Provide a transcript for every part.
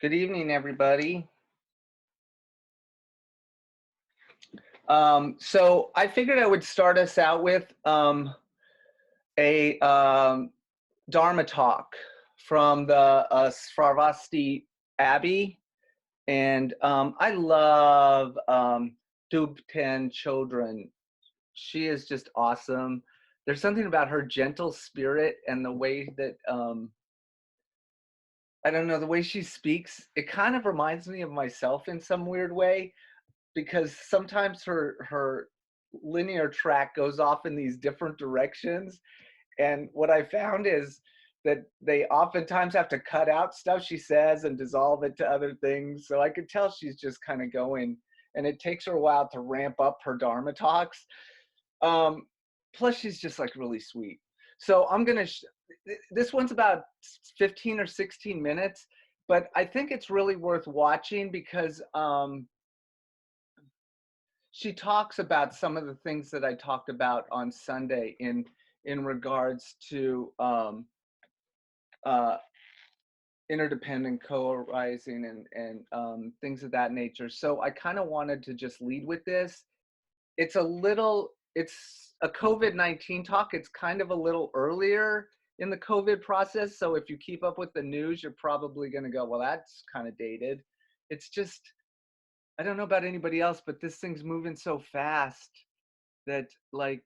Good evening, everybody. So I figured I would start us out with a Dharma talk from the Sravasti Abbey. And I love Dubten Children. She is just awesome. There's something about her gentle spirit and the way that, I don't know, the way she speaks, it kind of reminds me of myself in some weird way, because sometimes her linear track goes off in these different directions. And what I found is that they oftentimes have to cut out stuff she says and dissolve it to other things. So I could tell she's just kind of going, and it takes her a while to ramp up her Dharma talks. Plus she's just like really sweet. So I'm gonna, this one's about 15 or 16 minutes, but I think it's really worth watching because she talks about some of the things that I talked about on Sunday in regards to interdependent co-arising and things of that nature. So I kind of wanted to just lead with this. It's a COVID-19 talk. It's kind of a little earlier in the COVID process. So if you keep up with the news, you're probably going to go, well, that's kind of dated. It's just, I don't know about anybody else, but this thing's moving so fast that, like,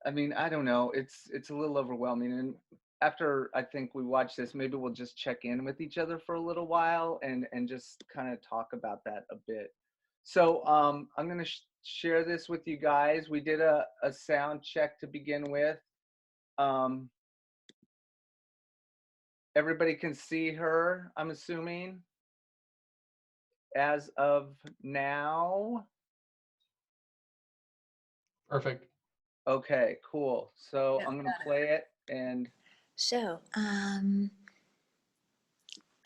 I mean, I don't know. It's a little overwhelming. And after I think we watch this, maybe we'll just check in with each other for a little while and just kind of talk about that a bit. So I'm going to share this with you guys. We did a sound check to begin with. Everybody can see her, I'm assuming, as of now. Perfect. Okay, cool. So I'm going to play it. And so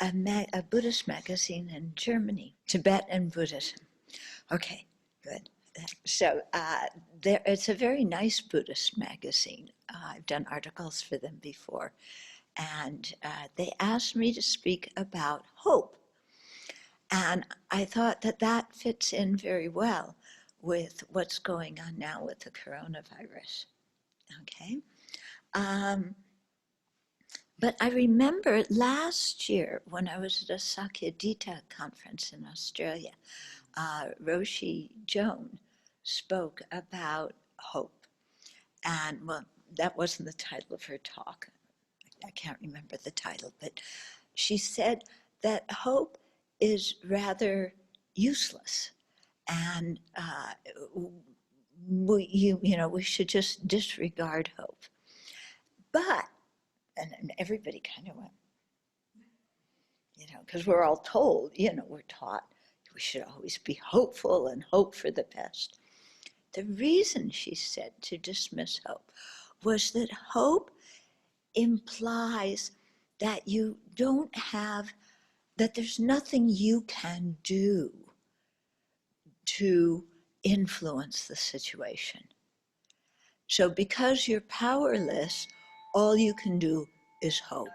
a Buddhist magazine in Germany, Tibet and Buddhism. Okay, good. So it's a very nice Buddhist magazine. I've done articles for them before. And they asked me to speak about hope. And I thought that that fits in very well with what's going on now with the coronavirus. Okay. But I remember last year when I was at a Sakyadhita conference in Australia, Roshi Joan spoke about hope. And well, that wasn't the title of her talk. I can't remember the title, but she said that hope is rather useless. And we should just disregard hope. But, and everybody kind of went, because we're all told, we're taught we should always be hopeful and hope for the best. The reason she said to dismiss hope was that hope implies that you don't have, that there's nothing you can do to influence the situation. So because you're powerless, all you can do is hope.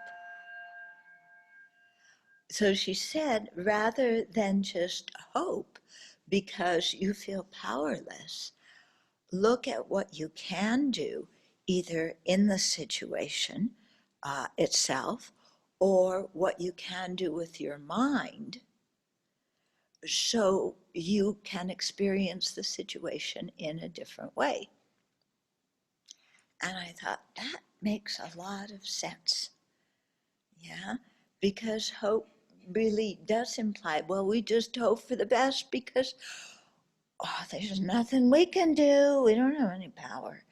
So she said, rather than just hope because you feel powerless, look at what you can do either in the situation itself or what you can do with your mind so you can experience the situation in a different way. And I thought, that makes a lot of sense. Yeah, because hope really does imply, well, we just hope for the best because there's nothing we can do. We don't have any power.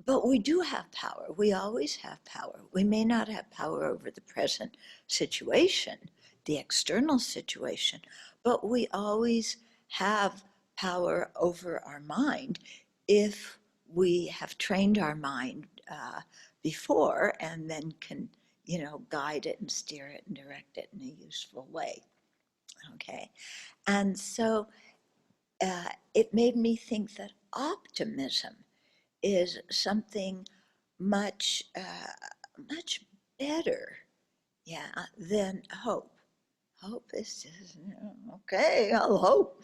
But we do have power. We always have power. We may not have power over the present situation, the external situation, but we always have power over our mind if we have trained our mind before and then can, guide it and steer it and direct it in a useful way. Okay. And so it made me think that optimism is something much better yeah, then hope. Hope is just, okay, I'll hope.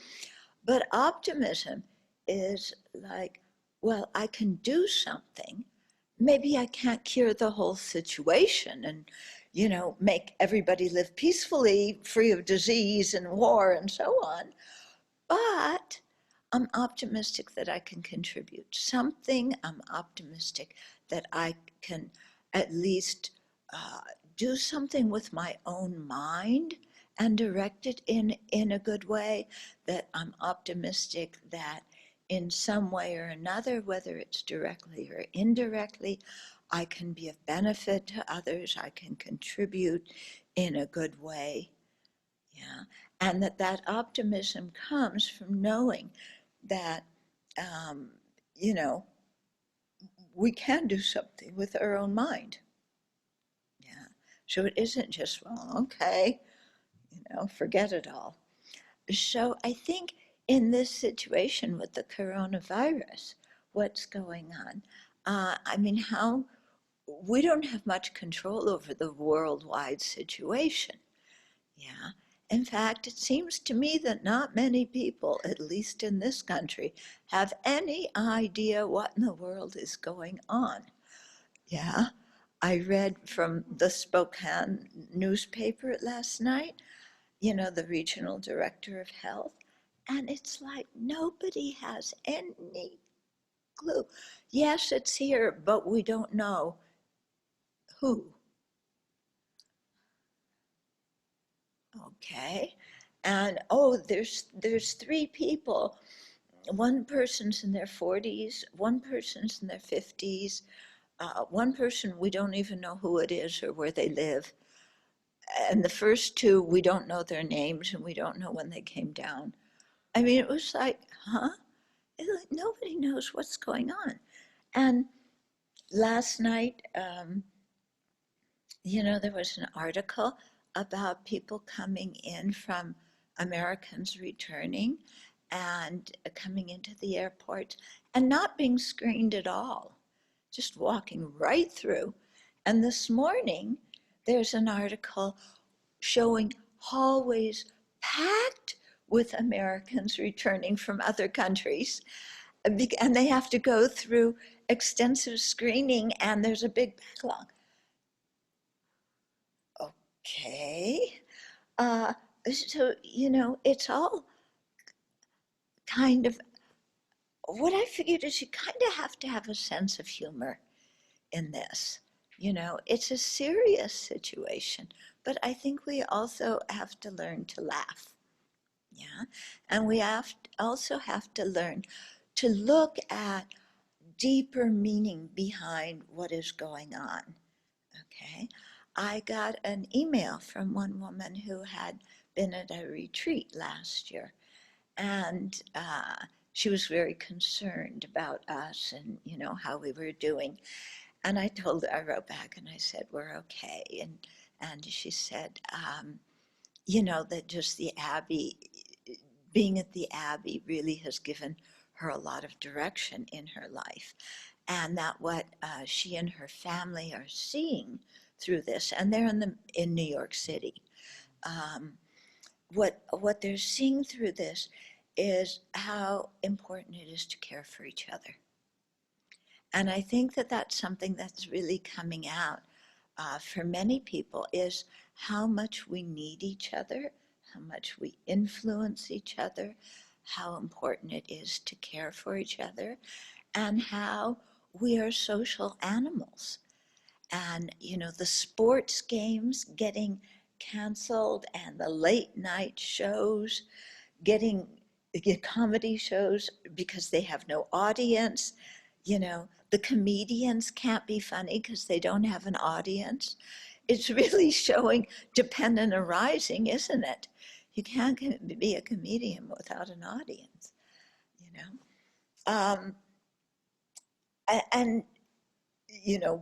But optimism is like, well, I can do something. Maybe I can't cure the whole situation and, make everybody live peacefully, free of disease and war and so on. But I'm optimistic that I can contribute something. I'm optimistic that I can at least uh, do something with my own mind and direct it in a good way. That I'm optimistic that in some way or another, whether it's directly or indirectly, I can be of benefit to others. I can contribute in a good way. Yeah, and that optimism comes from knowing that um, you know we can do something with our own mind. Yeah, so it isn't just, well, okay, forget it all. So I think in this situation with the coronavirus, what's going on, I mean, how we don't have much control over the worldwide situation. Yeah. In fact, it seems to me that not many people, at least in this country, have any idea what in the world is going on. Yeah. I read from the Spokane newspaper last night, the regional director of health, and it's like nobody has any clue. Yes, it's here, but we don't know who. Okay. And oh, there's three people. One person's in their 40s, one person's in their 50s, one person we don't even know who it is or where they live. And the first two, we don't know their names and we don't know when they came down. I mean, it was like, huh? Like nobody knows what's going on. And last night, there was an article about people coming in from Americans returning and coming into the airport and not being screened at all, just walking right through. And this morning, there's an article showing hallways packed with Americans returning from other countries. And they have to go through extensive screening, and there's a big backlog. Okay. Uh, so, it's all kind of what I figured is you kind of have to have a sense of humor in this. It's a serious situation, but I think we also have to learn to laugh. Yeah. And we also have to learn to look at deeper meaning behind what is going on. Okay. I got an email from one woman who had been at a retreat last year, and she was very concerned about us and how we were doing. And I wrote back and I said, we're okay. And she said, that just the Abbey, being at the Abbey really has given her a lot of direction in her life. And that what she and her family are seeing through this, and they're in New York City, um, what they're seeing through this is how important it is to care for each other. And I think that that's something that's really coming out for many people, is how much we need each other, how much we influence each other, how important it is to care for each other, and how we are social animals. And, the sports games getting canceled and the late night shows getting comedy shows because they have no audience. The comedians can't be funny because they don't have an audience. It's really showing dependent arising, isn't it? You can't be a comedian without an audience, you know. And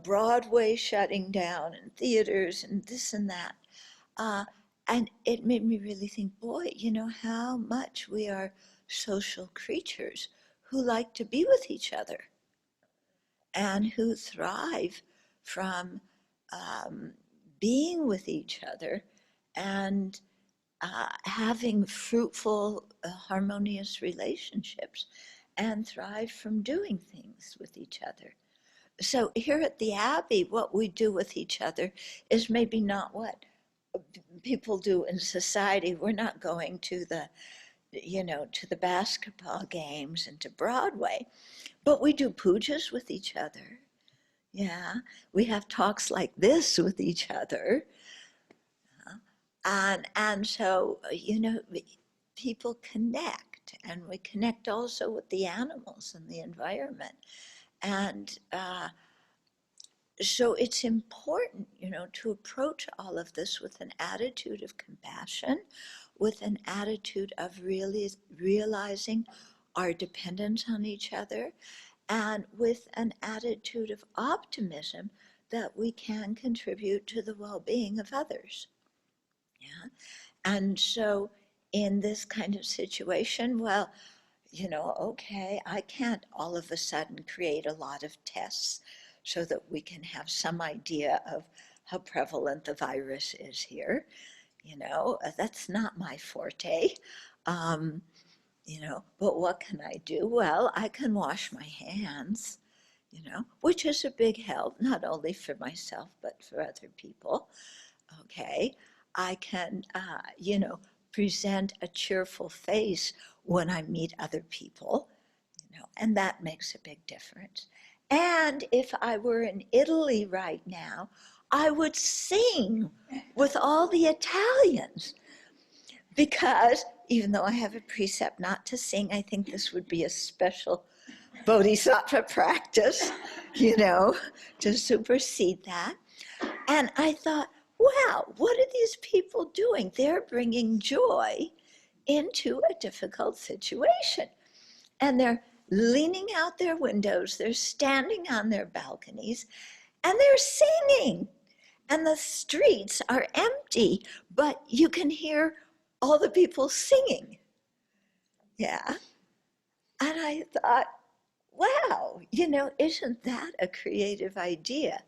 Broadway shutting down and theaters and this and that. Uh, and it made me really think, boy, how much we are social creatures who like to be with each other and who thrive from being with each other and having fruitful, harmonious relationships and thrive from doing things with each other. So here at the Abbey, what we do with each other is maybe not what people do in society. We're not going to the, to the basketball games and to Broadway, but we do pujas with each other. Yeah, we have talks like this with each other. And so, people connect, and we connect also with the animals and the environment. And so it's important, to approach all of this with an attitude of compassion, with an attitude of really realizing our dependence on each other, and with an attitude of optimism that we can contribute to the well-being of others. Yeah. And so in this kind of situation, well, okay, I can't all of a sudden create a lot of tests so that we can have some idea of how prevalent the virus is here. That's not my forte. Um, but what can I do? Well, I can wash my hands, which is a big help, not only for myself, but for other people. Okay. I can, present a cheerful face when I meet other people, and that makes a big difference. And if I were in Italy right now, I would sing with all the Italians, because even though I have a precept not to sing, I think this would be a special Bodhisattva practice, to supersede that. And I thought, wow, what are these people doing? They're bringing joy into a difficult situation. And they're leaning out their windows, they're standing on their balconies, and they're singing. And the streets are empty, but you can hear all the people singing. Yeah. And I thought, wow, isn't that a creative idea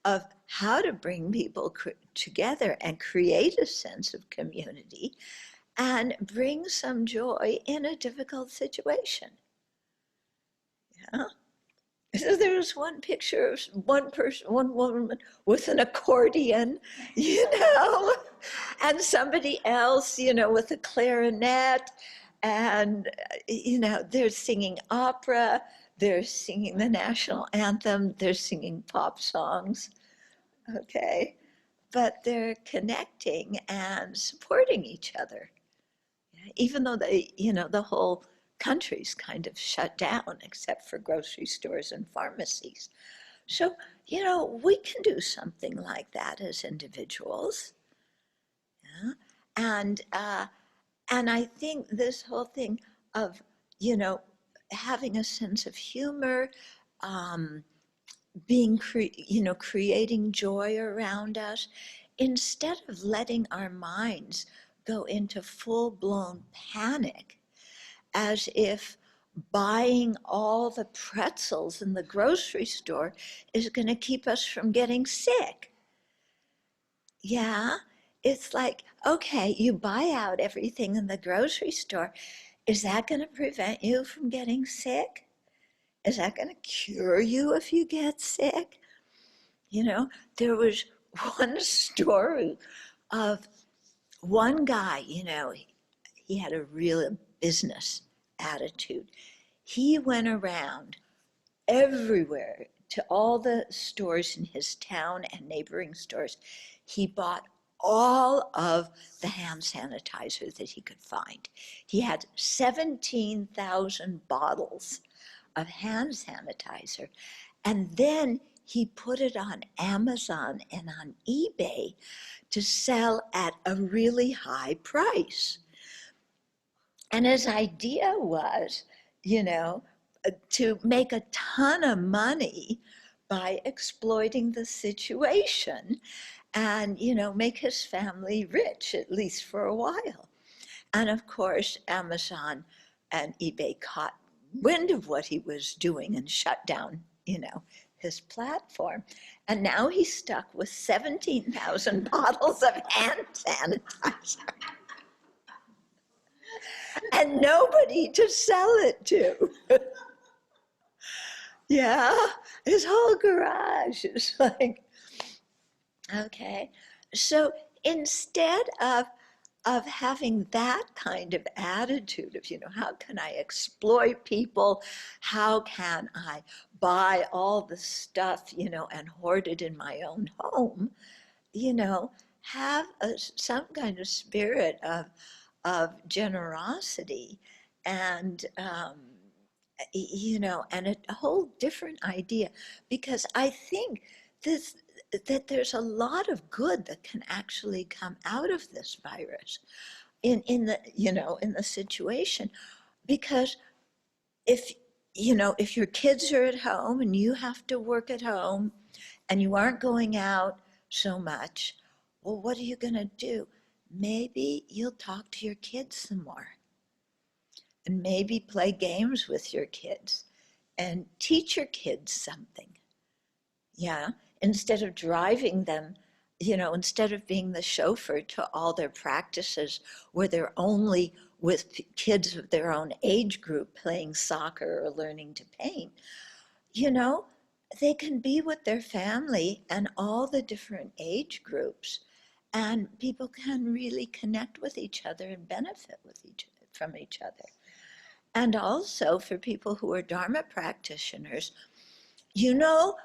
of how to bring people together and create a sense of community and bring some joy in a difficult situation? Yeah. So there was one picture of one person, one woman with an accordion, and somebody else, with a clarinet, and, they're singing opera, they're singing the national anthem, they're singing pop songs, okay? But they're connecting and supporting each other, even though the whole country's kind of shut down except for grocery stores and pharmacies. So, we can do something like that as individuals. Yeah? And I think this whole thing of, having a sense of humor, creating joy around us, instead of letting our minds go into full-blown panic, as if buying all the pretzels in the grocery store is going to keep us from getting sick. Yeah, it's like, okay, you buy out everything in the grocery store. Is that going to prevent you from getting sick? Is that going to cure you if you get sick? There was one story of one guy, he had a real business attitude. He went around everywhere to all the stores in his town and neighboring stores. He bought all of the hand sanitizer that he could find. He had 17,000 bottles of hand sanitizer. And then he put it on Amazon and on eBay to sell at a really high price. And his idea was, to make a ton of money by exploiting the situation and, make his family rich, at least for a while. And of course, Amazon and eBay caught wind of what he was doing and shut down, his platform. And now he's stuck with 17,000 bottles of hand sanitizer and nobody to sell it to. Yeah, his whole garage is like, okay. So instead of having that kind of attitude of, how can I exploit people? How can I buy all the stuff, and hoard it in my own home? Have some kind of spirit of generosity and, and a whole different idea, because I think this that there's a lot of good that can actually come out of this virus in the in the situation, because if if your kids are at home and you have to work at home and you aren't going out so much, well, what are you going to do? Maybe you'll talk to your kids some more and maybe play games with your kids and teach your kids something. Yeah, instead of driving them, instead of being the chauffeur to all their practices where they're only with kids of their own age group playing soccer or learning to paint, you know, they can be with their family and all the different age groups, and people can really connect with each other and benefit from each other. And also for people who are Dharma practitioners, you know,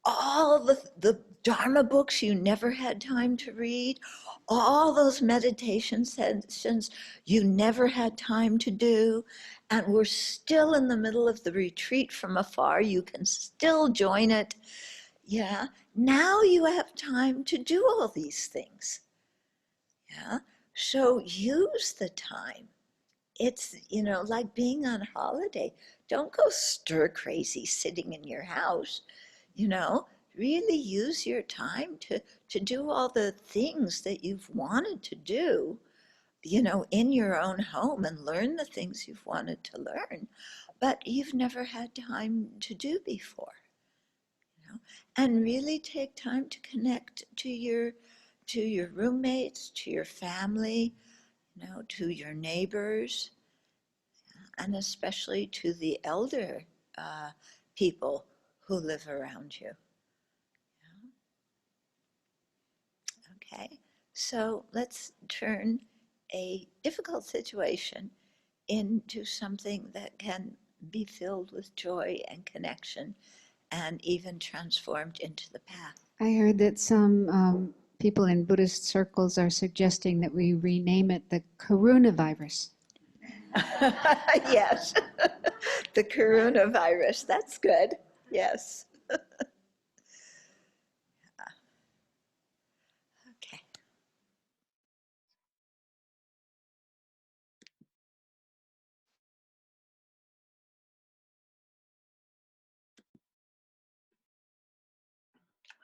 all the Dharma books you never had time to read, all those meditation sessions you never had time to do, and we're still in the middle of the retreat from afar, you can still join it. Yeah, now you have time to do all these things. Yeah, so use the time. It's, like being on holiday. Don't go stir crazy sitting in your house, you know, really use your time to do all the things that you've wanted to do, in your own home, and learn the things you've wanted to learn, but you've never had time to do before, and really take time to connect to your roommates, to your family, to your neighbors, and especially to the elder uh, people who live around you. Okay, so let's turn a difficult situation into something that can be filled with joy and connection and even transformed into the path. I heard that some people in Buddhist circles are suggesting that we rename it the coronavirus. Yes, the coronavirus, that's good, yes. Okay.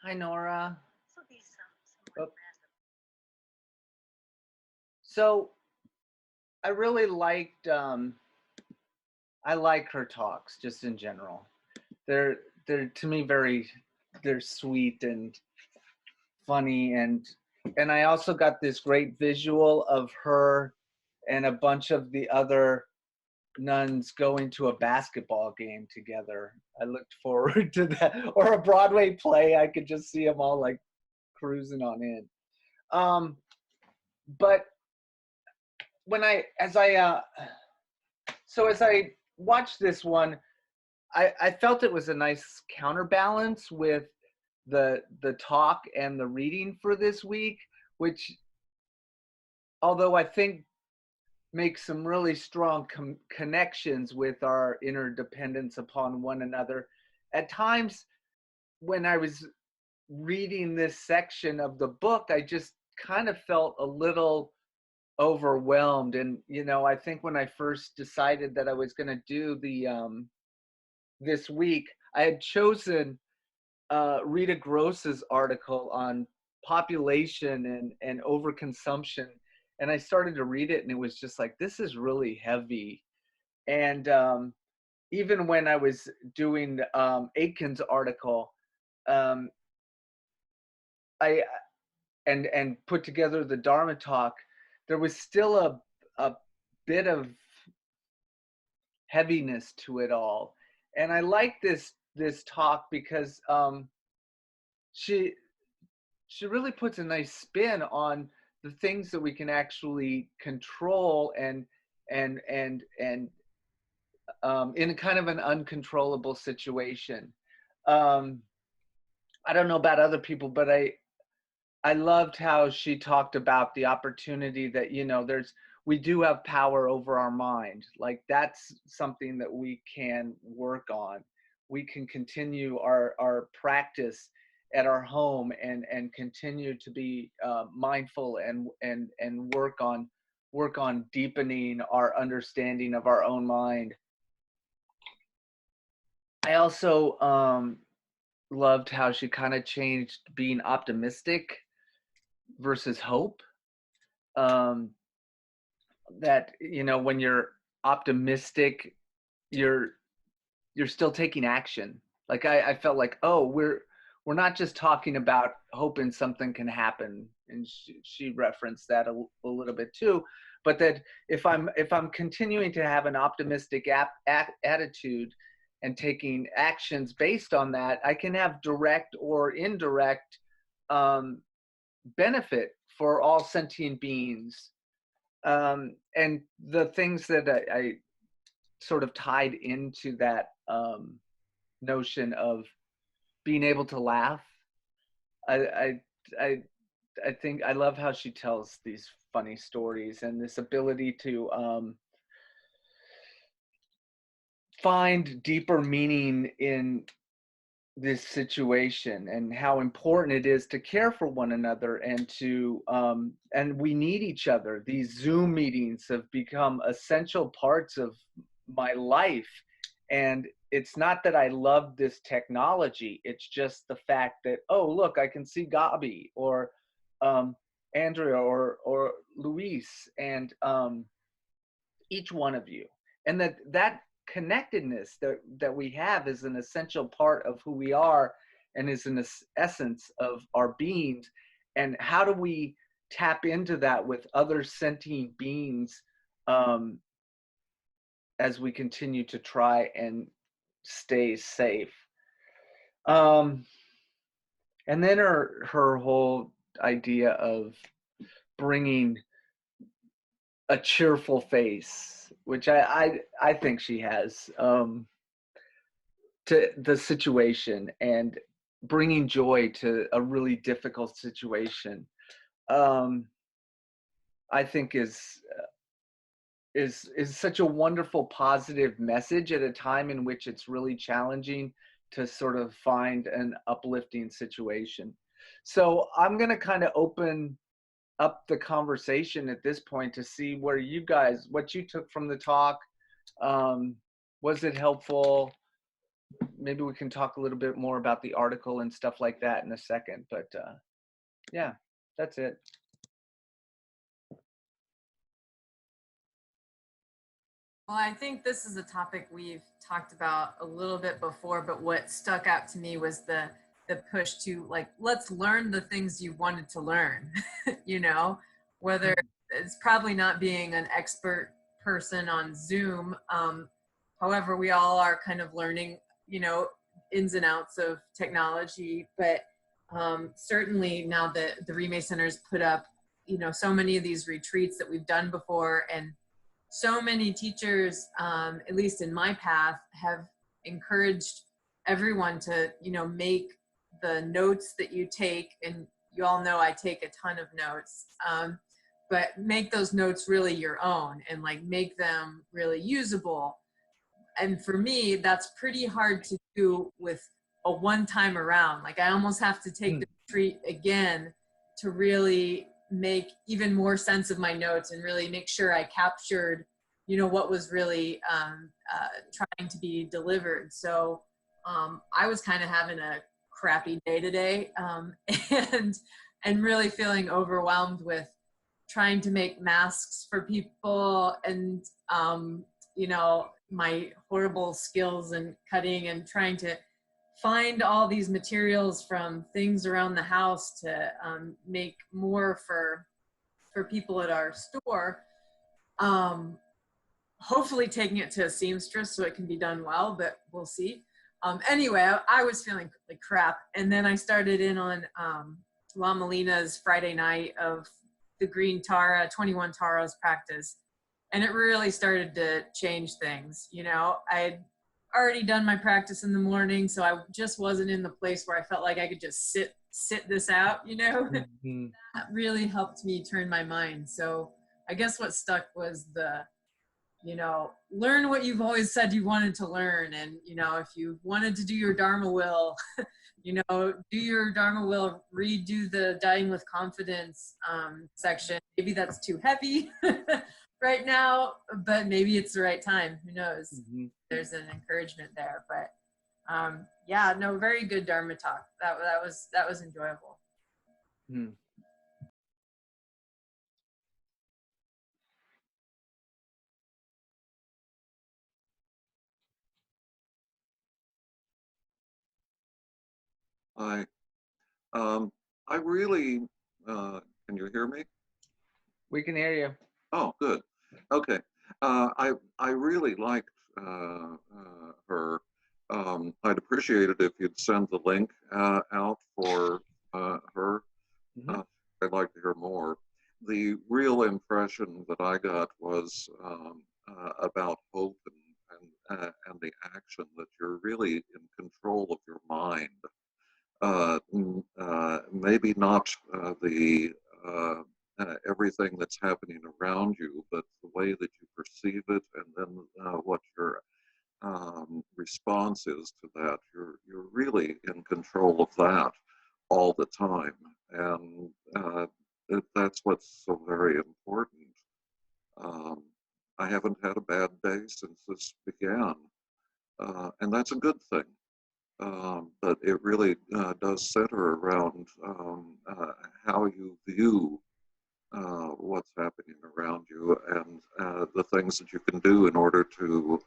Hi, Nora. Oh. So I really liked, I like her talks just in general. They're to me they're sweet and funny, and I also got this great visual of her and a bunch of the other nuns going to a basketball game together. I looked forward to that, or a Broadway play. I could just see them all like cruising on in. But when as I watched this one, I felt it was a nice counterbalance with the talk and the reading for this week, which, although I think makes some really strong connections with our interdependence upon one another, at times when I was reading this section of the book, I just kind of felt a little overwhelmed. And I think when I first decided that I was going to do the this week, I had chosen Rita Gross's article on population and overconsumption, and I started to read it, and it was just like, this is really heavy. And even when I was doing Aitken's article, um, I and put together the Dharma talk, there was still a bit of heaviness to it all. And I like this talk because she really puts a nice spin on the things that we can actually control and in a kind of an uncontrollable situation. I don't know about other people, but I loved how she talked about the opportunity that, you know, we do have power over our mind. Like that's something that we can work on. We can continue our practice at our home and continue to be mindful and work on deepening our understanding of our own mind. I also loved how she kind of changed being optimistic versus hope. That, you know, when you're optimistic, you're still taking action. Like I felt like, oh, we're not just talking about hoping something can happen, and she referenced that a little bit too, but that if I'm continuing to have an optimistic attitude and taking actions based on that, I can have direct or indirect benefit for all sentient beings. And the things that I sort of tied into that notion of being able to laugh. I think I love how she tells these funny stories and this ability to find deeper meaning in this situation and how important it is to care for one another and to and we need each other. These Zoom meetings have become essential parts of my life, and it's not that I love this technology, it's just the fact that, oh look, I can see Gabi or Andrea or Luis and each one of you, and that connectedness that we have is an essential part of who we are and is an essence of our beings. And how do we tap into that with other sentient beings as we continue to try and stay safe? And then her whole idea of bringing a cheerful face, which I think she has, to the situation and bringing joy to a really difficult situation, I think is such a wonderful positive message at a time in which it's really challenging to sort of find an uplifting situation. So I'm going to kind of open up the conversation at this point to see where you guys, what you took from the talk. Was it helpful? Maybe we can talk a little bit more about the article and stuff like that in a second, but yeah, that's it. Well, I think this is a topic we've talked about a little bit before, but what stuck out to me was the push to, like, let's learn the things you wanted to learn, you know, whether it's probably not being an expert person on Zoom. However, we all are kind of learning, you know, ins and outs of technology, but certainly now that the Rime Center's put up, you know, so many of these retreats that we've done before, and so many teachers, at least in my path, have encouraged everyone to, you know, make the notes that you take, and you all know I take a ton of notes, but make those notes really your own and like make them really usable. And for me, that's pretty hard to do with a one-time around. Like I almost have to take the retreat again to really make even more sense of my notes and really make sure I captured, you know, what was really trying to be delivered. So I was kind of having a crappy day today, and really feeling overwhelmed with trying to make masks for people, and you know, my horrible skills in cutting and trying to find all these materials from things around the house to make more for people at our store. Hopefully taking it to a seamstress so it can be done well, but we'll see. Anyway, I was feeling like crap. And then I started in on La Molina's Friday night of the Green Tara, 21 Taras practice. And it really started to change things. You know, I had already done my practice in the morning, so I just wasn't in the place where I felt like I could just sit this out, you know. Mm-hmm. That really helped me turn my mind. So I guess what stuck was the, you know, learn what you've always said you wanted to learn. And, you know, if you wanted to do your Dharma will, you know, do your Dharma will, redo the Dying with Confidence section. Maybe that's too heavy right now, but maybe it's the right time. Who knows? Mm-hmm. There's an encouragement there. But yeah, no, very good Dharma talk. That was enjoyable. Mm. I really, can you hear me? We can hear you. Oh, good. Okay. I really liked her. I'd appreciate it if you'd send the link out for her. Mm-hmm. I'd like to hear more. The real impression that I got was about hope and the action, that you're really in control of your mind. Maybe not everything that's happening around you, but the way that you perceive it, and then what your response is to that. You're really in control of that all the time, and that's what's so very important. I haven't had a bad day since this began, and that's a good thing. But it really does center around how you view what's happening around you, and the things that you can do in order to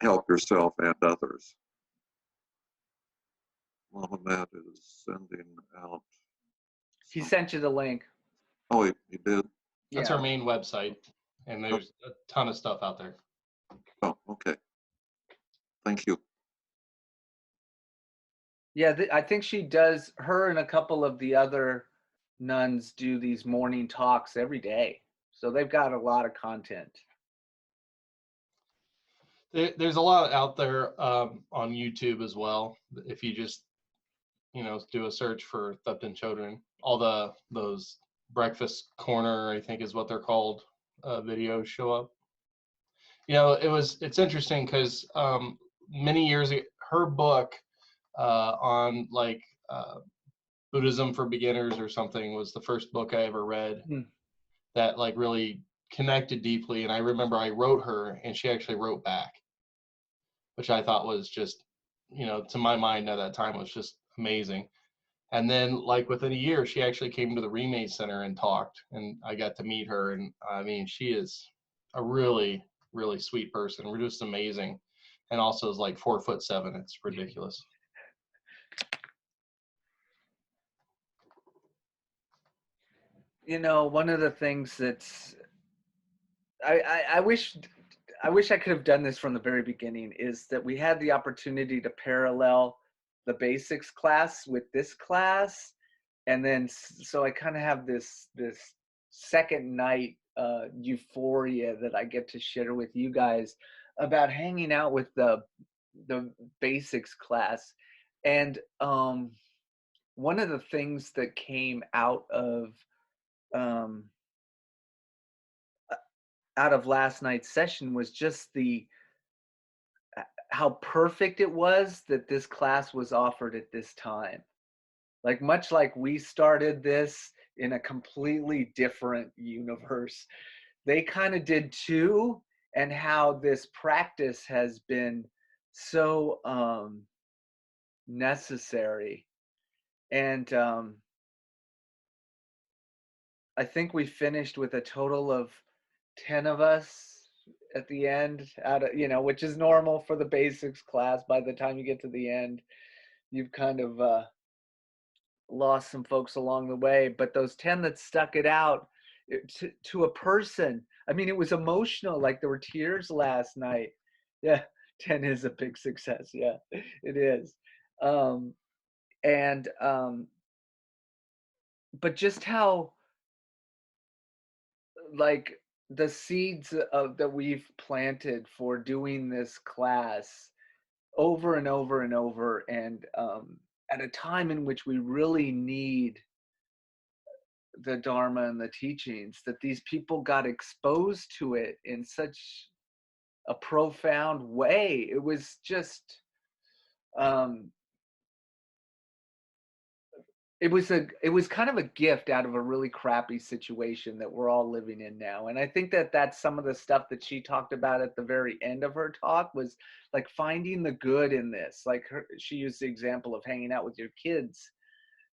help yourself and others. Mohammed is sending out. He sent you the link. Oh, he did? That's Yeah. our main website, and there's a ton of stuff out there. Oh, okay. Thank you. Yeah, I think she does. Her and a couple of the other nuns do these morning talks every day. So they've got a lot of content. There's a lot out there on YouTube as well. If you just, you know, do a search for Thupten Chodron, all those breakfast corner, I think is what they're called, videos show up. You know, it's interesting because many years ago, her book on like Buddhism for Beginners or something was the first book I ever read that like really connected deeply. And I remember I wrote her and she actually wrote back, which I thought was just, you know, to my mind at that time was just amazing. And then like within a year, she actually came to the Rime Center and talked, and I got to meet her. And I mean, she is a really, really sweet person. We're just amazing. And also is like 4'7". It's ridiculous. You know, one of the things that's, I wish I could have done this from the very beginning, is that we had the opportunity to parallel the basics class with this class. And then, so I kind of have this second night euphoria that I get to share with you guys about hanging out with the basics class. And one of the things that came out of last night's session was just how perfect it was that this class was offered at this time. Like, much like we started this in a completely different universe, they kind of did too, and how this practice has been so necessary. And I think we finished with a total of 10 of us at the end, out of, which is normal for the basics class. By the time you get to the end, you've kind of lost some folks along the way. But those 10 that stuck it out to a person, I mean, it was emotional. Like there were tears last night. Yeah, 10 is a big success. Yeah, it is. But just how, like, the seeds that we've planted for doing this class over and over and over, and at a time in which we really need the Dharma and the teachings, that these people got exposed to it in such a profound way. It was just it was kind of a gift out of a really crappy situation that we're all living in now. And I think that that's some of the stuff that she talked about at the very end of her talk, was like finding the good in this. Like she used the example of hanging out with your kids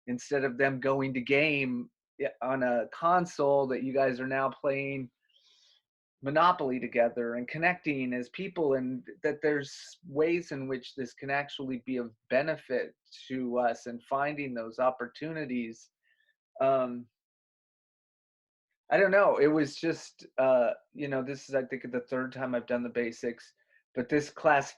instead of them going to game on a console, that you guys are now playing Monopoly together and connecting as people, and that there's ways in which this can actually be of benefit to us, and finding those opportunities. I don't know, it was just this is, I think, the third time I've done the basics, but this class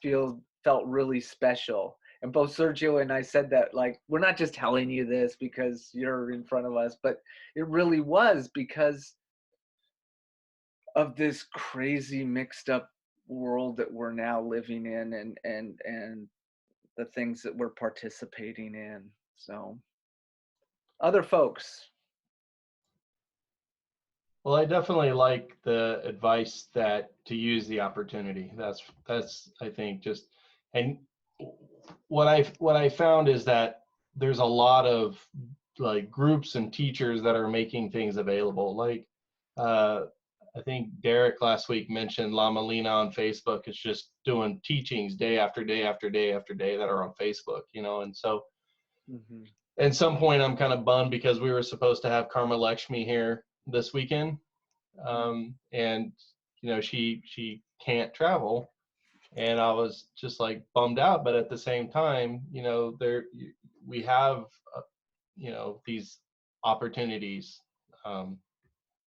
felt really special. And both Sergio and I said that, like, we're not just telling you this because you're in front of us, but it really was because of this crazy mixed up world that we're now living in, and the things that we're participating in. So other folks. Well, I definitely like the advice that to use the opportunity. That's I think just, and what I found is that there's a lot of like groups and teachers that are making things available. Like I think Derek last week mentioned Lama Lina on Facebook. It's just doing teachings day after day after day after day that are on Facebook, and so at some point I'm kind of bummed because we were supposed to have Karma Lakshmi here this weekend, and she can't travel, and I was just like bummed out. But at the same time, we have these opportunities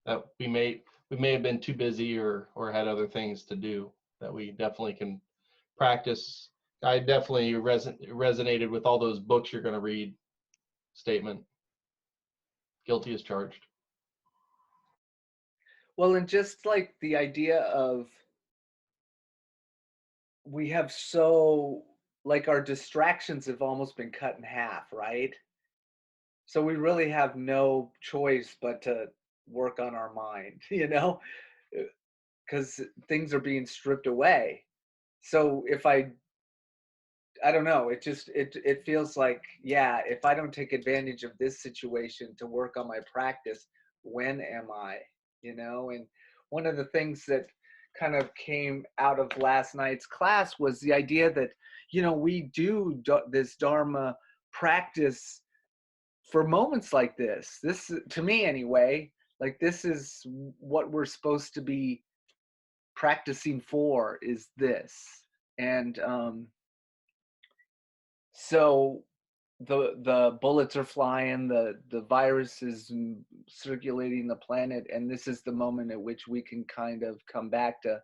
that we may have been too busy or had other things to do, that we definitely can practice. I definitely resonated with all those books you're going to read statement. Guilty as charged. Well, and just like the idea of, we have like our distractions have almost been cut in half, right? So we really have no choice but to work on our mind, because things are being stripped away. So if I don't know, it feels like, yeah, if I don't take advantage of this situation to work on my practice, when am I? And one of the things that kind of came out of last night's class was the idea that, we do this Dharma practice for moments like this. This, to me anyway, like, this is what we're supposed to be practicing for, is this. And so the bullets are flying, the virus is circulating the planet, and this is the moment at which we can kind of come back to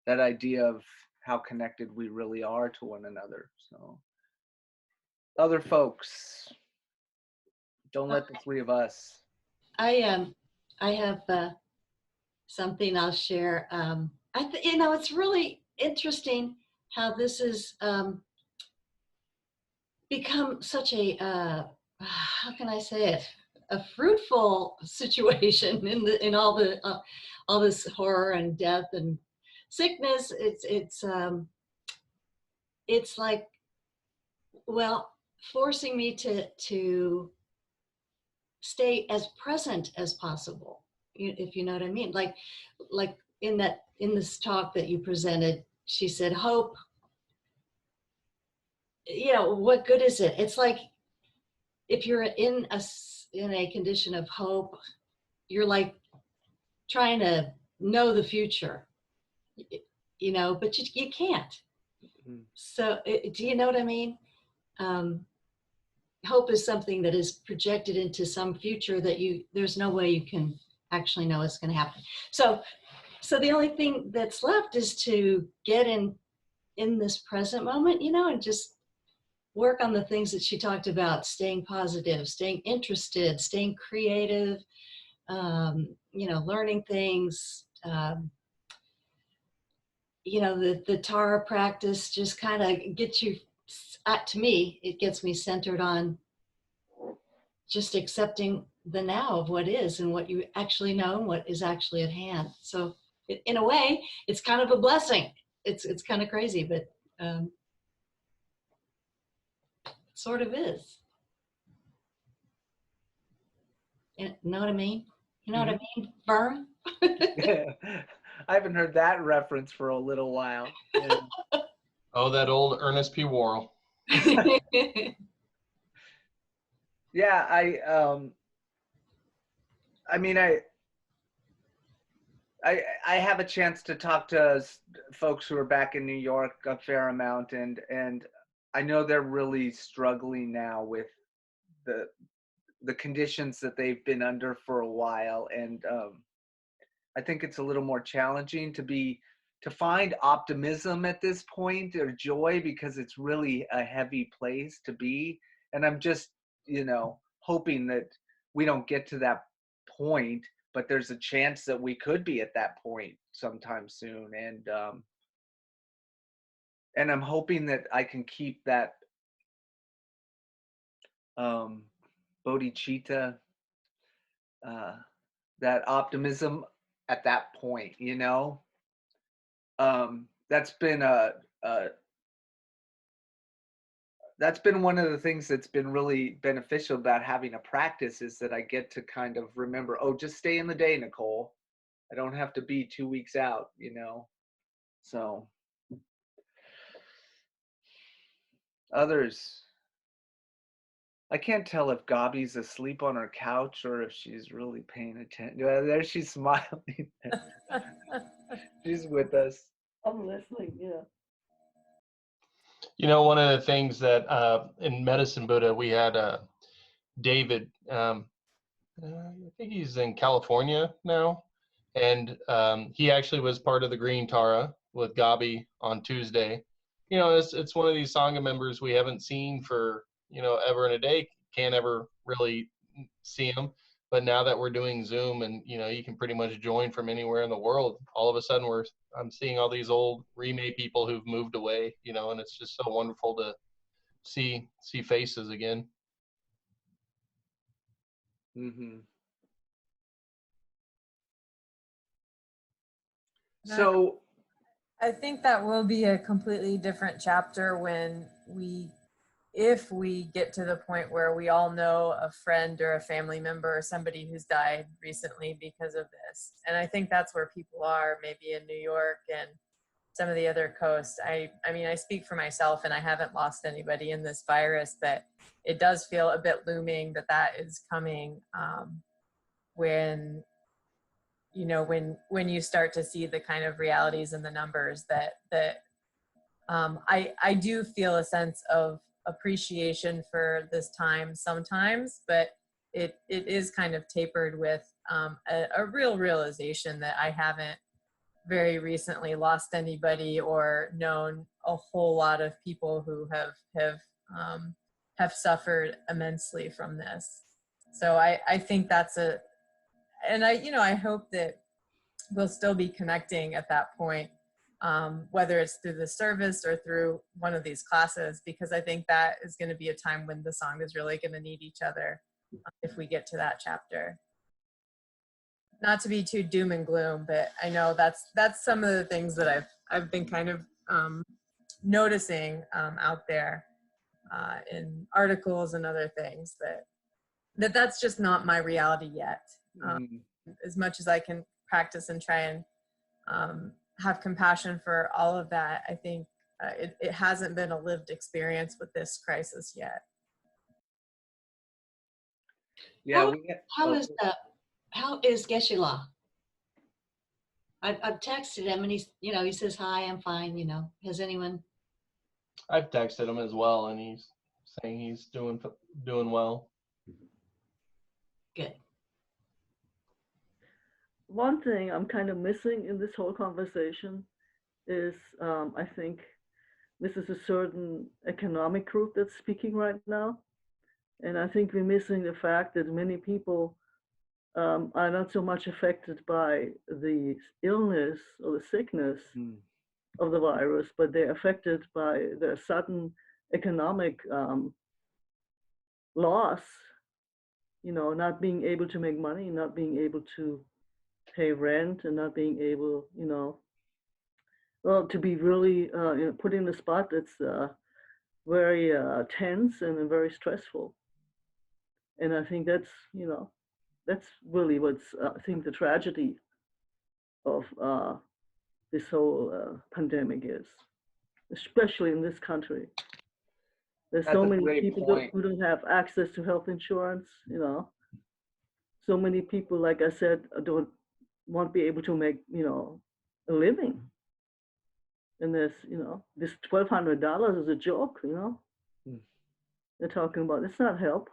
that idea of how connected we really are to one another. So other folks, don't let the three of us. I have something I'll share. It's really interesting how this has become such a how can I say it, a fruitful situation in all this horror and death and sickness. It's like, well, forcing me to stay as present as possible, if you know what I mean. Like in this talk that you presented, she said, hope, what good is it? It's like, if you're in a condition of hope, you're like trying to know the future. you know, but you can't. Mhm. So do you know what I mean? Hope is something that is projected into some future that there's no way you can actually know what's going to happen. So the only thing that's left is to get in this present moment, you know, and just work on the things that she talked about: staying positive, staying interested, staying creative, you know, learning things. You know, the Tara practice just kind of gets you, to me, it gets me centered on just accepting the now of what is and what you actually know and what is actually at hand. So in a way, it's kind of a blessing. It's kind of crazy, but it sort of is. You know what I mean? You know what I mean, Vern? I haven't heard that reference for a little while. Yeah. Oh, that old Ernest P. Worrell. Yeah, I mean, I have a chance to talk to folks who are back in New York a fair amount, and I know they're really struggling now with the conditions that they've been under for a while, and I think it's a little more challenging to find optimism at this point, or joy, because it's really a heavy place to be. And I'm just, you know, hoping that we don't get to that point, but there's a chance that we could be at that point sometime soon. And I'm hoping that I can keep that bodhicitta, that optimism at that point, you know. That's been that's been one of the things that's been really beneficial about having a practice, is that I get to kind of remember, oh, just stay in the day, Nicole. I don't have to be 2 weeks out, you know. So others, I can't tell if Gabi's asleep on her couch or if she's really paying attention. There she's smiling. She's with us. I'm listening, yeah. You know, one of the things that in Medicine Buddha, we had David, I think he's in California now, and he actually was part of the Green Tara with Gabi on Tuesday. You know, it's one of these Sangha members we haven't seen for, you know, ever and a day, can't ever really see him. But now that we're doing Zoom and, you know, you can pretty much join from anywhere in the world, all of a sudden I'm seeing all these old Rime people who've moved away, you know, and it's just so wonderful to see faces again. Mm-hmm. So I think that will be a completely different chapter if we get to the point where we all know a friend or a family member or somebody who's died recently because of this. And I think that's where people are, maybe in New York and some of the other coasts. I mean, I speak for myself, and I haven't lost anybody in this virus, but it does feel a bit looming that is coming when, you know, when you start to see the kind of realities and the numbers that I do feel a sense of appreciation for this time sometimes, but it is kind of tapered with a real realization that I haven't very recently lost anybody or known a whole lot of people who have suffered immensely from this. So I think that's and I hope that we'll still be connecting at that point, whether it's through the service or through one of these classes, because I think that is going to be a time when the Sangha is really going to need each other if we get to that chapter. Not to be too doom and gloom, but I know that's some of the things that I've been kind of noticing out there in articles and other things, that's just not my reality yet. As much as I can practice and try and have compassion for all of that, I think it hasn't been a lived experience with this crisis yet. Yeah, how is Geshe-la? I've texted him, and he's, he says, hi, I'm fine. Has anyone? I've texted him as well, and he's saying he's doing well. Good. One thing I'm kind of missing in this whole conversation is, I think this is a certain economic group that's speaking right now. And I think we're missing the fact that many people are not so much affected by the illness or the sickness of the virus, but they're affected by the sudden economic loss, not being able to make money, not being able to pay rent, and not being able, to be really put in a spot that's very tense and very stressful. And I think that's really what's, I think, the tragedy of this whole pandemic is, especially in this country. There's so many people who don't have access to health insurance, So many people, like I said, won't be able to make, a living. And there's, this $1,200 is a joke, They're talking about, it's not help,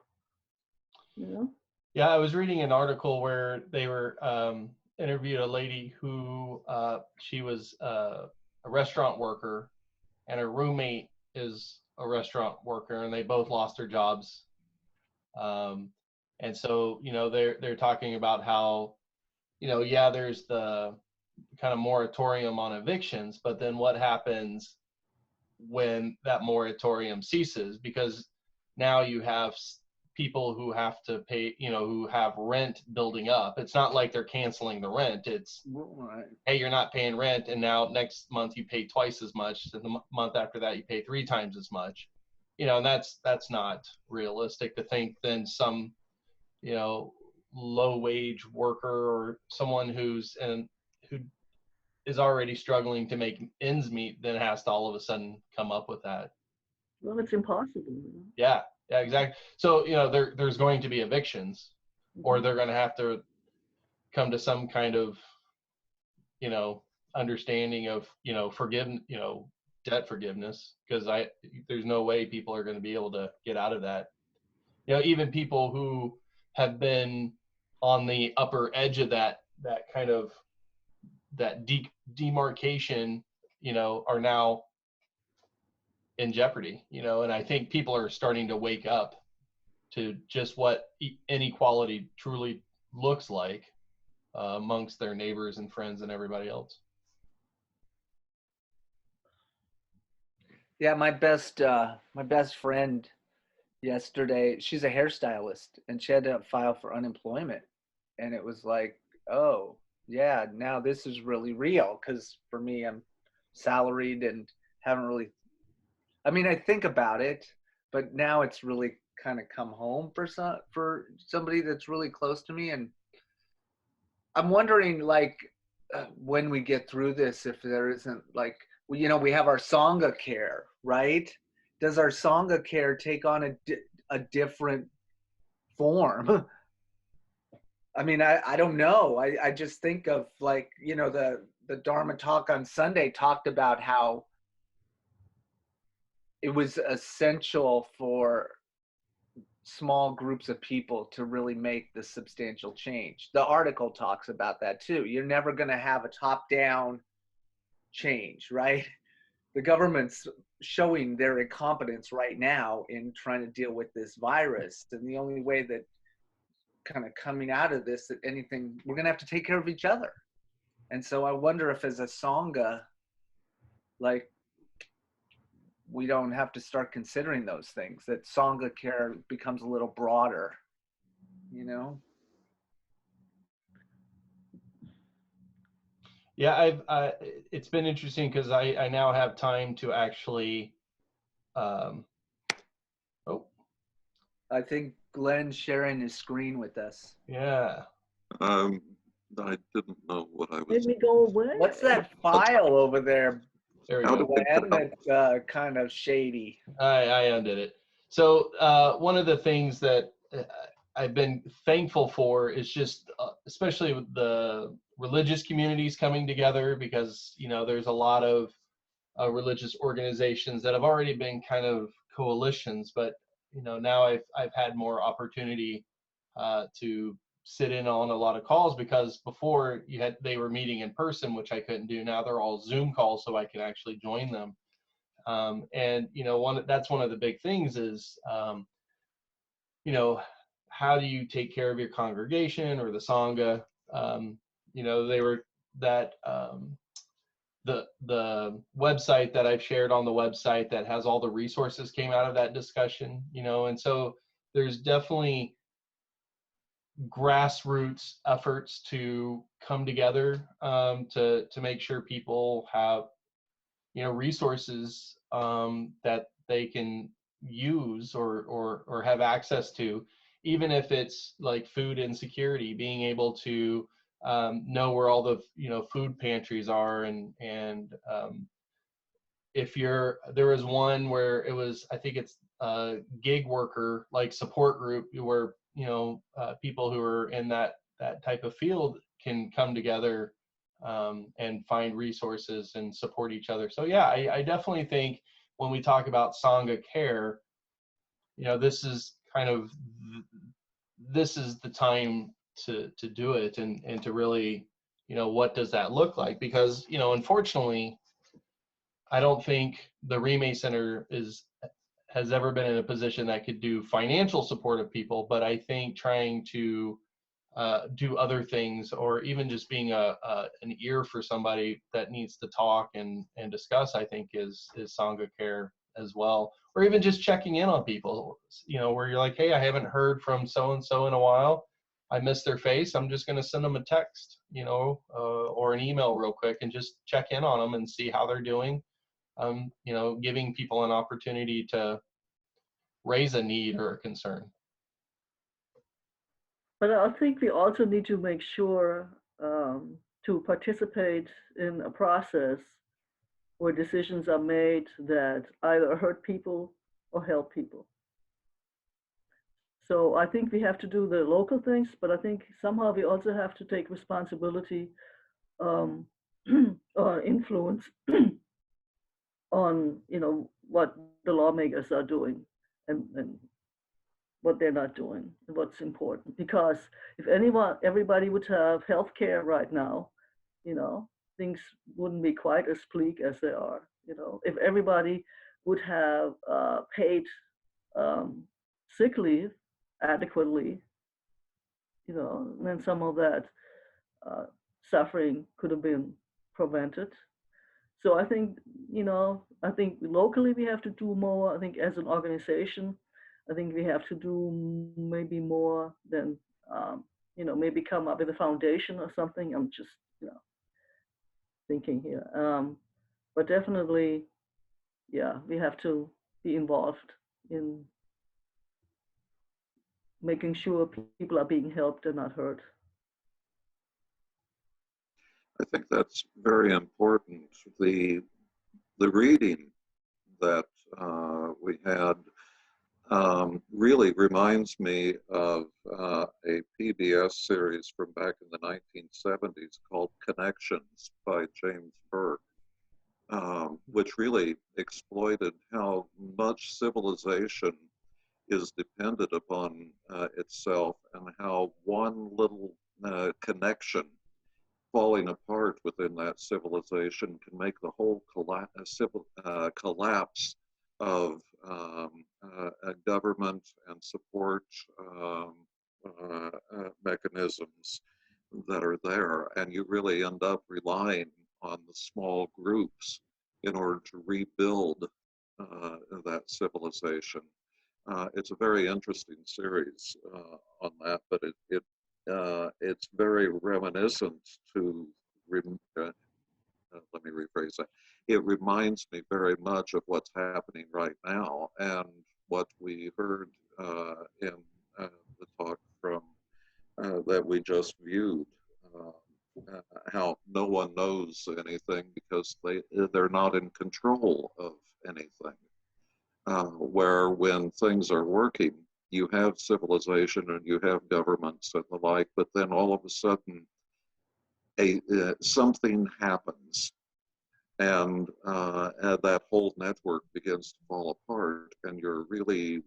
Yeah, I was reading an article where they were interviewed a lady who she was a restaurant worker, and her roommate is a restaurant worker, and they both lost their jobs. And so, they're talking about how, there's the kind of moratorium on evictions, but then what happens when that moratorium ceases? Because now you have people who have to pay, who have rent building up. It's not like they're canceling the rent. It's, hey, you're not paying rent, and now next month you pay twice as much, and the month after that you pay 3 times as much. And that's not realistic to think then some, low wage worker or someone who is already struggling to make ends meet then has to all of a sudden come up with that. Well, it's impossible. Yeah, exactly. So, there's going to be evictions, or they're going to have to come to some kind of, understanding of, debt forgiveness, because there's no way people are going to be able to get out of that. Even people who have been on the upper edge of that kind of that demarcation, are now in jeopardy, and I think people are starting to wake up to just what inequality truly looks like amongst their neighbors and friends and everybody else. Yeah, my best friend yesterday, she's a hairstylist, and she had to file for unemployment, and it was like, oh yeah, now this is really real, because for me, I'm salaried and haven't really, I think about it, but now it's really kind of come home for somebody that's really close to me. And I'm wondering, like, when we get through this, if there isn't, like, we have our Sangha care, right? Does our Sangha care take on a different form? I don't know. I just think of, like, the Dharma talk on Sunday talked about how it was essential for small groups of people to really make the substantial change. The article talks about that too. You're never going to have a top-down change, right? The government's showing their incompetence right now in trying to deal with this virus. And the only way that kind of coming out of this, that anything, we're going to have to take care of each other. And so I wonder if as a Sangha, like, we don't have to start considering those things, that Sangha care becomes a little broader, Yeah, it's been interesting because I now have time to actually, I think Glenn's sharing his screen with us. Yeah. I didn't know what I was. Let me go away. What's that file over there, There we How go. Glenn, that's kind of shady? I undid it. So one of the things that I've been thankful for is just especially with the religious communities coming together, because, you know, there's a lot of religious organizations that have already been kind of coalitions, but, you know, now I've had more opportunity to sit in on a lot of calls, because before they were meeting in person, which I couldn't do. Now they're all Zoom calls, so I can actually join them. And, you know, that's one of the big things is, you know, how do you take care of your congregation or the Sangha? You know, the website that I've shared on the website that has all the resources came out of that discussion, you know, and so there's definitely grassroots efforts to come together to make sure people have, you know, resources that they can use or have access to, even if it's like food insecurity, being able to know where all the, you know, food pantries are, and there was one where it was, I think it's a gig worker like support group where, you know, people who are in that type of field can come together and find resources and support each other. So yeah, I definitely think when we talk about Sangha care, you know, this is the time to do it, and to really, you know, what does that look like? Because, you know, unfortunately, I don't think the Rime Center has ever been in a position that could do financial support of people, but I think trying to do other things, or even just being an ear for somebody that needs to talk and discuss, I think is Sangha care as well. Or even just checking in on people, you know, where you're like, hey, I haven't heard from so-and-so in a while. I miss their face. I'm just going to send them a text, you know, or an email real quick, and just check in on them and see how they're doing. You know, giving people an opportunity to raise a need or a concern. But I think we also need to make sure to participate in a process where decisions are made that either hurt people or help people. So I think we have to do the local things, but I think somehow we also have to take responsibility or influence on, you know, what the lawmakers are doing and what they're not doing and what's important. Because if everybody would have health care right now, you know, things wouldn't be quite as bleak as they are. You know, if everybody would have paid sick leave adequately, you know, then some of that suffering could have been prevented. So I think, you know, I think locally we have to do more. I think as an organization, I think we have to do maybe more than, you know, maybe come up with a foundation or something. I'm just, you know, thinking here. But definitely, yeah, we have to be involved in making sure people are being helped and not hurt. I think that's very important. The reading that we had really reminds me of a PBS series from back in the 1970s called Connections by James Burke, which really exploited how much civilization is dependent upon itself, and how one little connection falling apart within that civilization can make the whole collapse of a government and support mechanisms that are there, and you really end up relying on the small groups in order to rebuild that civilization. It's a very interesting series on that, but it's very reminiscent to, let me rephrase that. It reminds me very much of what's happening right now, and what we heard in the talk from that we just viewed, how no one knows anything because they're not in control of anything. Where when things are working, you have civilization and you have governments and the like, but then all of a sudden something happens, and that whole network begins to fall apart, and you're really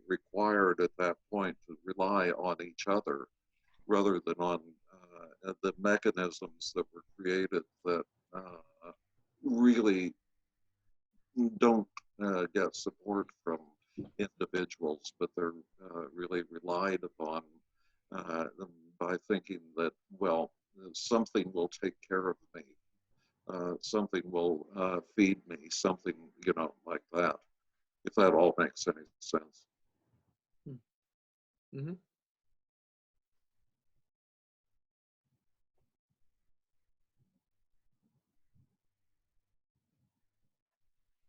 required at that point to rely on each other rather than on the mechanisms that were created that really don't get support from individuals, but they're really relied upon by thinking that, well, something will take care of me, something will feed me, something, you know, like that, if that all makes any sense. Mm-hmm.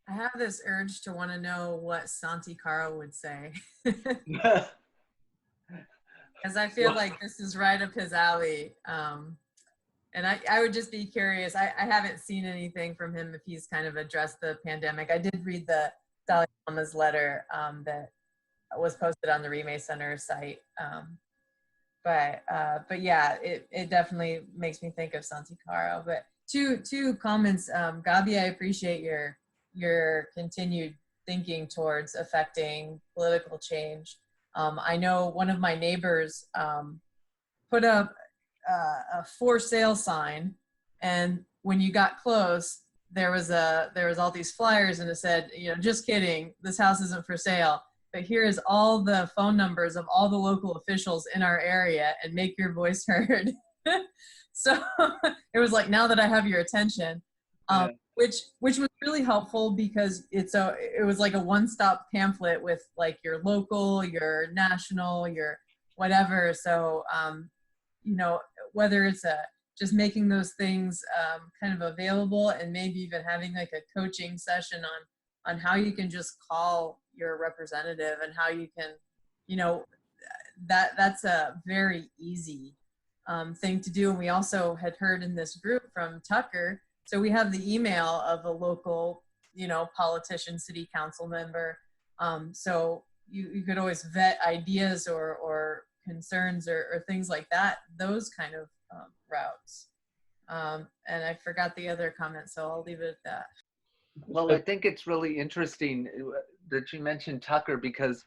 I have this urge to want to know what Santi Caro would say. Because I feel like this is right up his alley. And I would just be curious. I haven't seen anything from him if he's kind of addressed the pandemic. I did read the Dalai Lama's letter that was posted on the Rime Center site. But yeah, it definitely makes me think of Santi Caro. But two comments. Gabi, I appreciate your continued thinking towards affecting political change. I know one of my neighbors put up a for sale sign, and when you got close, there was all these flyers, and it said, you know, just kidding, this house isn't for sale, but here is all the phone numbers of all the local officials in our area, and make your voice heard. So it was like, now that I have your attention. Which was really helpful, because it was like a one-stop pamphlet with like your local, your national, your whatever. So you know, whether it's just making those things kind of available, and maybe even having like a coaching session on how you can just call your representative, and how you can, you know, that's a very easy thing to do. And we also had heard in this group from Tucker. So we have the email of a local, you know, politician, city council member. So you could always vet ideas or concerns or things like that, those kind of routes. And I forgot the other comment, so I'll leave it at that. Well, I think it's really interesting that you mentioned Tucker, because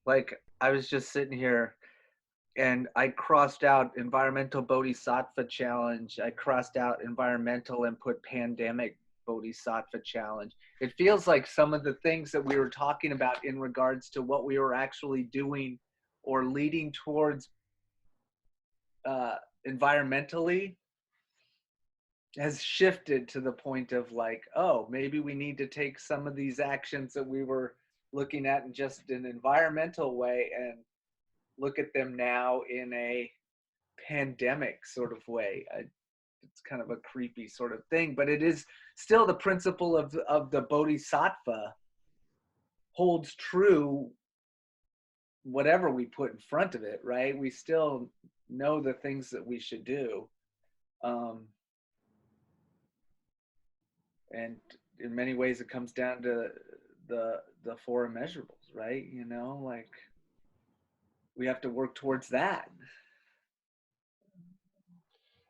like I was just sitting here and I crossed out Environmental Bodhisattva Challenge. I crossed out Environmental and put Pandemic Bodhisattva Challenge. It feels like some of the things that we were talking about in regards to what we were actually doing or leading towards environmentally has shifted to the point of like, oh, maybe we need to take some of these actions that we were looking at in just an environmental way and look at them now in a pandemic sort of way. It's kind of a creepy sort of thing, but it is still the principle of the Bodhisattva holds true whatever we put in front of it, right? We still know the things that we should do. And in many ways it comes down to the four immeasurables, right? You know, like we have to work towards that.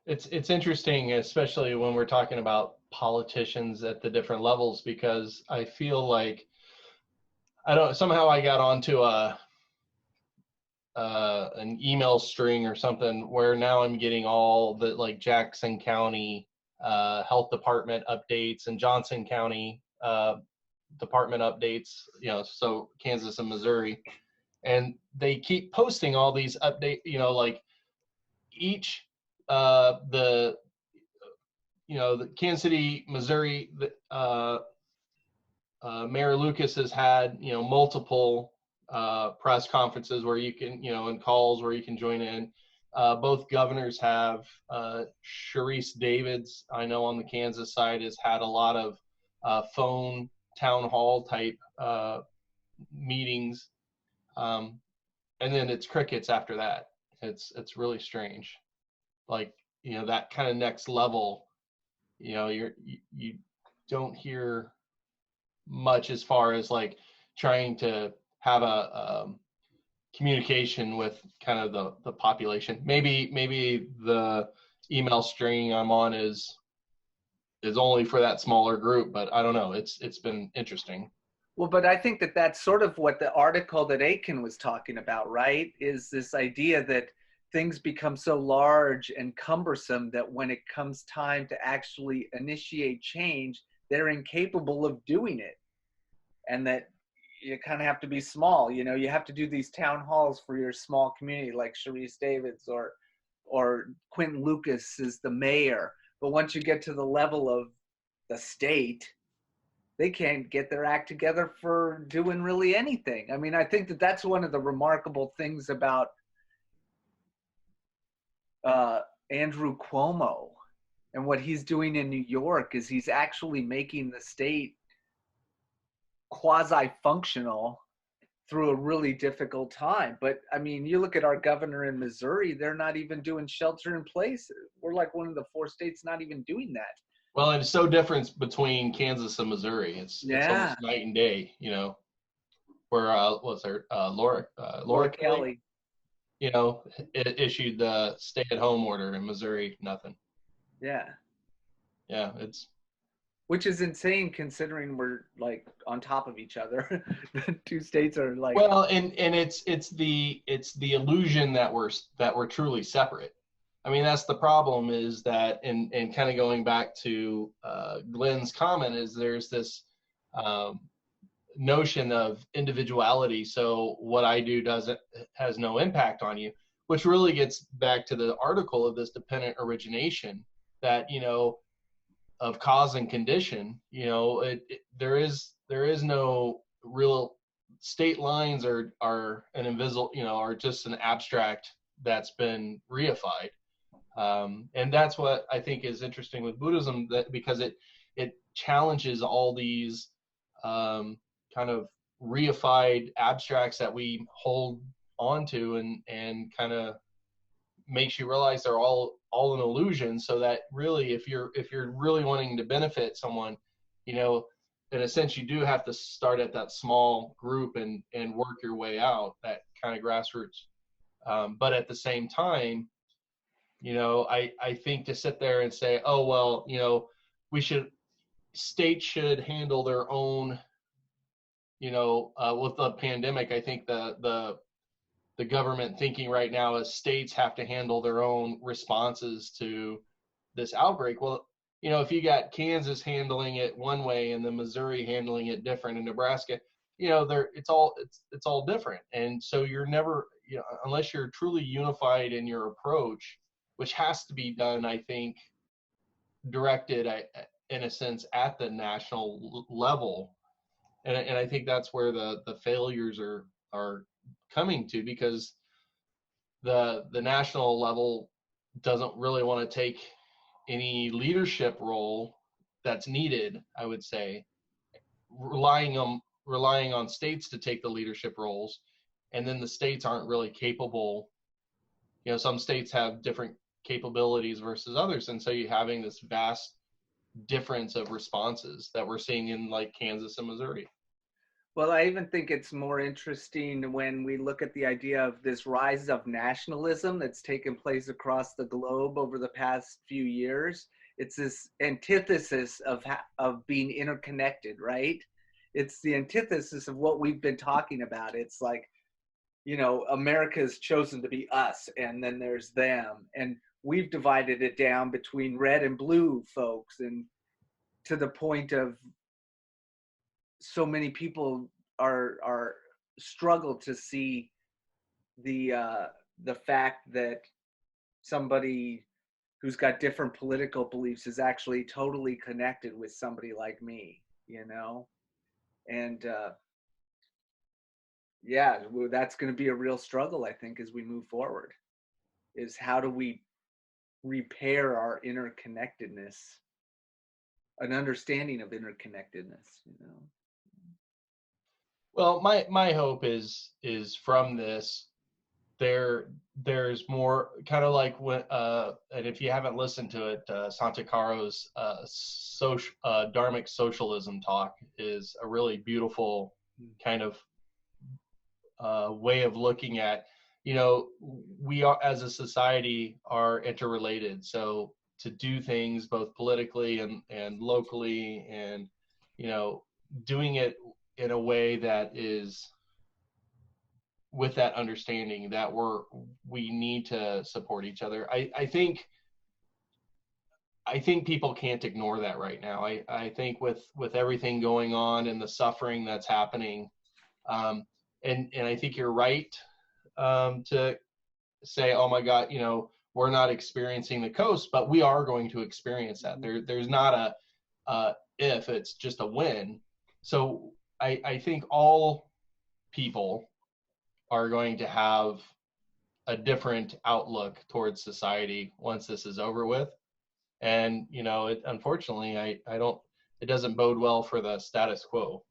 It's interesting, especially when we're talking about politicians at the different levels, because I feel like somehow I got onto an email string or something where now I'm getting all the like Jackson County health department updates and Johnson County department updates, you know, so Kansas and Missouri, and they keep posting all these updates, you know, like each the Kansas City, Missouri, Mayor Lucas has had, you know, multiple press conferences where you can, you know, and calls where you can join in. Both governors have. Sharice Davids, I know on the Kansas side, has had a lot of phone town hall type meetings, and then it's crickets after that. It's really strange. Like, you know, that kind of next level, you know, you don't hear much as far as like trying to have a communication with kind of the population. Maybe the email string I'm on is only for that smaller group, but I don't know. It's been interesting. Well, but I think that that's sort of what the article that Aitken was talking about, right? Is this idea that things become so large and cumbersome that when it comes time to actually initiate change, they're incapable of doing it. And that you kind of have to be small. You know, you have to do these town halls for your small community, like Sharice Davids or Quentin Lucas is the mayor. But once you get to the level of the state, they can't get their act together for doing really anything. I mean, I think that that's one of the remarkable things about Andrew Cuomo and what he's doing in New York is he's actually making the state quasi-functional through a really difficult time. But I mean, you look at our governor in Missouri, they're not even doing shelter in place. We're like one of the 4 states not even doing that. Well, and it's so different between Kansas and Missouri. It's almost night and day, you know. Where what's her Laura Kelly, you know, it issued the stay-at-home order in Missouri. Nothing. Yeah, it's, which is insane considering we're like on top of each other. The 2 states are like, well, and it's the illusion that we're truly separate. I mean, that's the problem, is that, and kind of going back to Glenn's comment, is there's this notion of individuality. So what I do has no impact on you, which really gets back to the article of this dependent origination, that, you know, of cause and condition. You know, there is no real state lines are an invisible, you know, are just an abstract that's been reified. And that's what I think is interesting with Buddhism, that because it challenges all these kind of reified abstracts that we hold onto, and kind of makes you realize they're all an illusion. So that really, if you're really wanting to benefit someone, you know, in a sense, you do have to start at that small group and work your way out, that kind of grassroots. But at the same time, you know, I think to sit there and say, oh, well, you know, states should handle their own, you know, with the pandemic, I think the government thinking right now is states have to handle their own responses to this outbreak. Well, you know, if you got Kansas handling it one way and then Missouri handling it different, and Nebraska, you know, it's all different. And so you're never, you know, unless you're truly unified in your approach, which has to be done, I think, directed in a sense at the national level. And I think that's where the failures are coming to, because the national level doesn't really want to take any leadership role that's needed, I would say, relying on states to take the leadership roles, and then the states aren't really capable. You know, some states have different capabilities versus others, and so you're having this vast difference of responses that we're seeing in like Kansas and Missouri. Well, I even think it's more interesting when we look at the idea of this rise of nationalism that's taken place across the globe over the past few years. It's this antithesis of being interconnected, right? It's the antithesis of what we've been talking about. It's like, you know, America's chosen to be us, and then there's them. And we've divided it down between red and blue folks, and to the point of so many people are struggle to see the fact that somebody who's got different political beliefs is actually totally connected with somebody like me, you know? And yeah, that's going to be a real struggle, I think, as we move forward, is how do we repair our interconnectedness, an understanding of interconnectedness, you know? Well, my hope is from this, there's more kind of like when and if you haven't listened to it, Santicaro's Dharmic socialism talk is a really beautiful kind of way of looking at, we are, as a society, are interrelated. So to do things both politically and locally, and doing it in a way that is with that understanding that we need to support each other. I think people can't ignore that right now. I think with everything going on and the suffering that's happening, and I think you're right to say, oh my God, we're not experiencing the coast, but we are going to experience that. There's not a if, it's just a when. So I think all people are going to have a different outlook towards society once this is over with. And, unfortunately, it doesn't bode well for the status quo.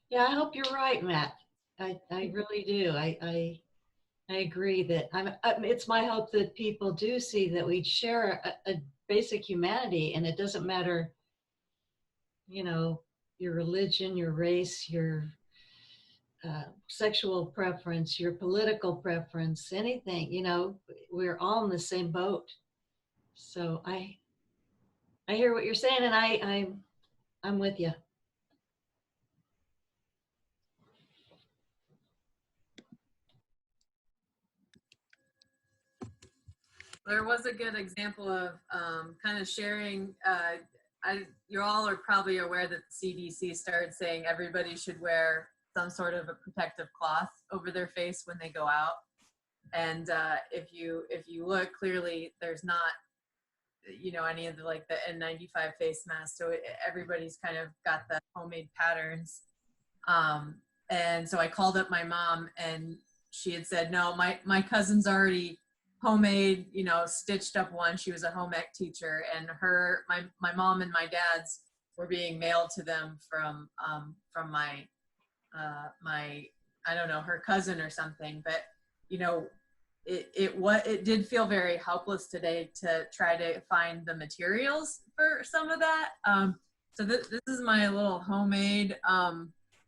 Yeah, I hope you're right, Matt. I really do. I agree that it's my hope that people do see that we share a basic humanity, and it doesn't matter, your religion, your race, your sexual preference, your political preference, anything, we're all in the same boat. So I hear what you're saying, and I'm with you. There was a good example of kind of sharing. You all are probably aware that the CDC started saying everybody should wear some sort of a protective cloth over their face when they go out. And if you look clearly, there's not, any of the N95 face masks. So everybody's kind of got the homemade patterns. And so I called up my mom, and she had said, no, my cousin's already homemade, stitched up one. She was a home ec teacher, and my mom and my dad's were being mailed to them from my I don't know, her cousin or something. But it did feel very helpless today to try to find the materials for some of that. So this is my little homemade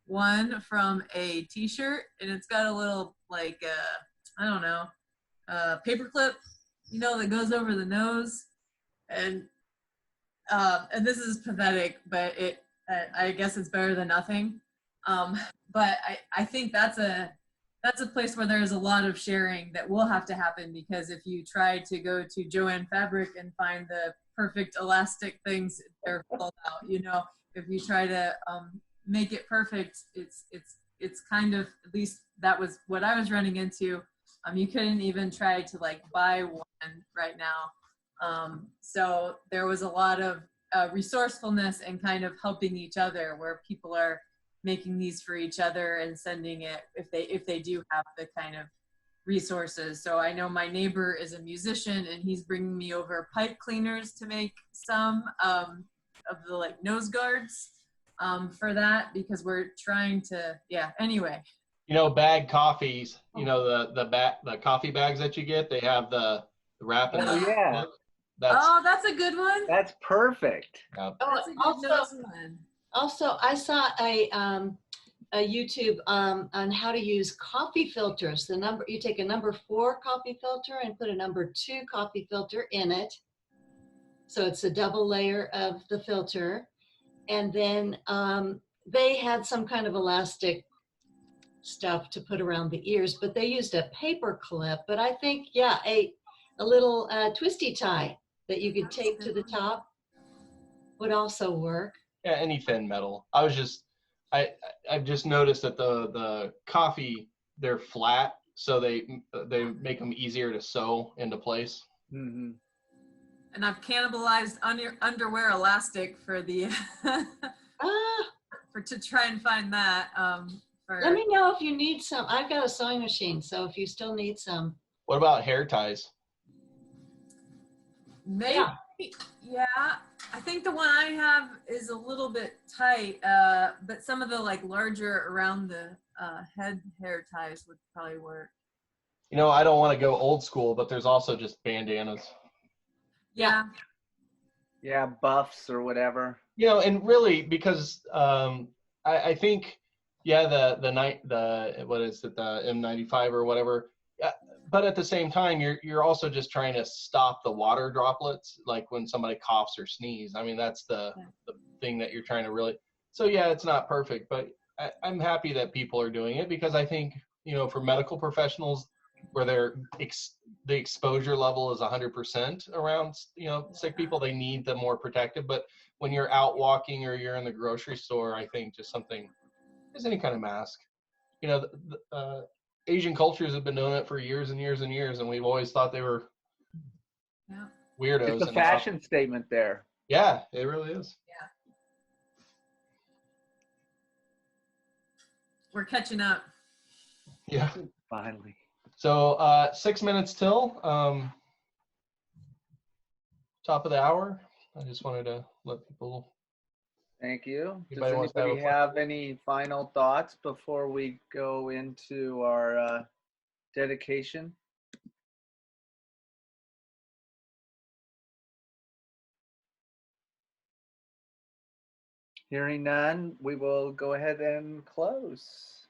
one from a t-shirt, and it's got a little I don't know, paperclip, that goes over the nose, and this is pathetic, but I guess it's better than nothing. But I think that's a place where there's a lot of sharing that will have to happen, because if you try to go to Joann Fabric and find the perfect elastic things, they're sold out. If you try to make it perfect, it's kind of, at least that was what I was running into. You couldn't even try to buy one right now. So there was a lot of resourcefulness and kind of helping each other, where people are making these for each other and sending it if they do have the kind of resources. So I know my neighbor is a musician, and he's bringing me over pipe cleaners to make some of the nose guards for that, because we're trying to, anyway. Bag coffees, the coffee bags that you get, they have the wrap in Oh, yeah. That's a good one. That's perfect. Yeah. That's a good nose one. Also, I saw a YouTube on how to use coffee filters. You take a number 4 coffee filter and put a number 2 coffee filter in it. So it's a double layer of the filter. And then they had some kind of elastic stuff to put around the ears, but they used a paper clip. But I think, a little twisty tie that you could tape to the top would also work. Yeah, any thin metal. I've just noticed that the coffee, they're flat, so they make them easier to sew into place. Mm-hmm. And I've cannibalized underwear elastic for the to try and find that. Let me know if you need some. I've got a sewing machine, so if you still need some. What about hair ties? Maybe, yeah. I think the one I have is a little bit tight, but some of the larger around the head hair ties would probably work. I don't want to go old school, but there's also just bandanas. Yeah. Yeah, buffs or whatever. You know, and really because I think, yeah, the what is it, the M95 or whatever. But at the same time, you're also just trying to stop the water droplets, like when somebody coughs or sneezes. I mean, that's the thing that you're trying to really. So yeah, it's not perfect, but I'm happy that people are doing it, because I think, you know, for medical professionals where the exposure level is 100% around, you know, sick people, they need the more protective. But when you're out walking or you're in the grocery store, I think just any kind of mask. You know, Asian cultures have been doing it for years and years and years, and we've always thought they were weirdos. It's a fashion statement there. Yeah, it really is. Yeah. We're catching up. Yeah. Finally. So 6 minutes till top of the hour. I just wanted to let people. Thank you. Does Anybody wants to have anybody have any final thoughts before we go into our dedication? Hearing none, we will go ahead and close.